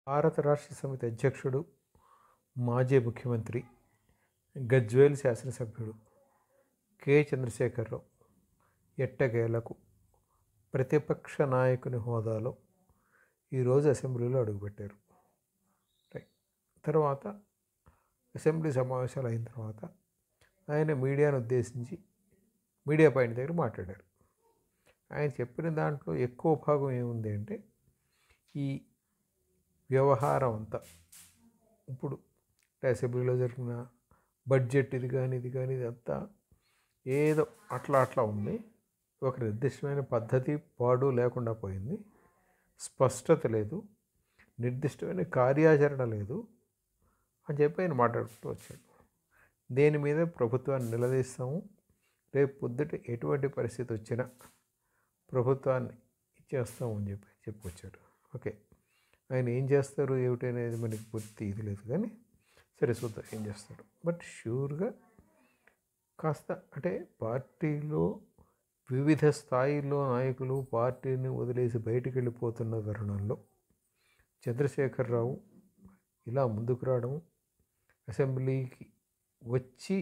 భారత రాష్ట్ర సమితి అధ్యక్షుడు, మాజీ ముఖ్యమంత్రి, గజ్వేల్ శాసనసభ్యుడు కె చంద్రశేఖరరావు ఎట్టకేలకు ప్రతిపక్ష నాయకుని హోదాలో ఈరోజు అసెంబ్లీలో అడుగుపెట్టారు. తర్వాత అసెంబ్లీ సమావేశాలు అయిన తర్వాత ఆయన మీడియాను ఉద్దేశించి మీడియా పాయింట్ దగ్గర మాట్లాడారు. ఆయన చెప్పిన దాంట్లో ఎక్కువ భాగం ఏముంది అంటే, ఈ వ్యవహారం అంతా ఇప్పుడు అసెంబ్లీలో జరిగిన బడ్జెట్ ఇది కానీ ఇదంతా ఏదో అట్లా ఉంది. ఒక నిర్దిష్టమైన పద్ధతి పాడు లేకుండా పోయింది. స్పష్టత లేదు, నిర్దిష్టమైన కార్యాచరణ లేదు అని చెప్పి ఆయన మాట్లాడుతూ వచ్చాడు. దేని మీద ప్రభుత్వాన్ని నిలదీస్తాము, రేపు పొద్దుట ఎటువంటి పరిస్థితి వచ్చినా ప్రభుత్వాన్ని ఇచ్చేస్తాము అని చెప్పుకొచ్చాడు. ఓకే, ఆయన ఏం చేస్తారు ఏమిటనేది మనకి పూర్తి ఇది లేదు, కానీ సరే చూద్దాం ఏం చేస్తాడు. బట్ ష్యూర్గా కాస్త అంటే పార్టీలో వివిధ స్థాయిల్లో నాయకులు పార్టీని వదిలేసి బయటికి వెళ్ళిపోతున్న తరుణంలో చంద్రశేఖరరావు ఇలా ముందుకు రావడం, అసెంబ్లీకి వచ్చి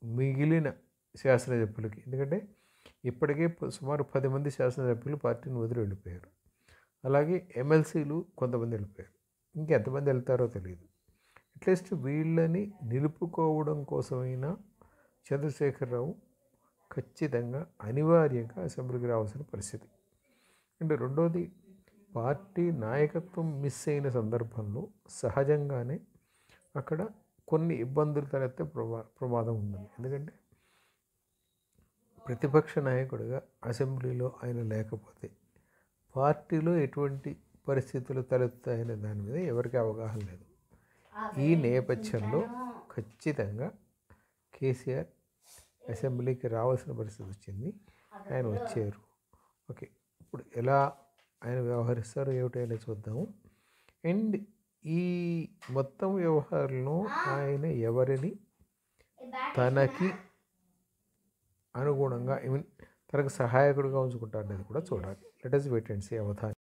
మిగిలిన శాసనసభ్యులకి, ఎందుకంటే ఇప్పటికే సుమారు 10 మంది శాసనసభ్యులు పార్టీని వదిలి వెళ్ళిపోయారు. అలాగే ఎమ్మెల్సీలు కొంతమంది వెళ్ళిపోయారు. ఇంకెంతమంది వెళ్తారో తెలియదు. అట్లీస్ట్ వీళ్ళని నిలుపుకోవడం కోసమైనా చంద్రశేఖరరావు ఖచ్చితంగా అనివార్యంగా అసెంబ్లీకి రావాల్సిన పరిస్థితి. అండ్ రెండోది, పార్టీ నాయకత్వం మిస్ అయిన సందర్భంలో సహజంగానే అక్కడ కొన్ని ఇబ్బందులు తలెత్తే ప్రమాదం ఉందని. ఎందుకంటే ప్రతిపక్ష నాయకుడిగా అసెంబ్లీలో ఆయన లేకపోతే పార్టీలో ఎటువంటి పరిస్థితులు తలెత్తాయనే దాని మీద ఎవరికి అవగాహన లేదు. ఈ నేపథ్యంలో ఖచ్చితంగా కేసీఆర్ అసెంబ్లీకి రావాల్సిన పరిస్థితి వచ్చింది. ఆయన వచ్చారు. ఓకే, ఇప్పుడు ఎలా ఆయన వ్యవహరిస్తారో ఏమిటైనా చూద్దాము. అండ్ ఈ మొత్తం వ్యవహారంలో ఆయన ఎవరిని తనకి అనుగుణంగా తనకు సహాయకుడిగా ఉంచుకుంటారనేది కూడా చూడాలి. Let us wait and see Avadhani.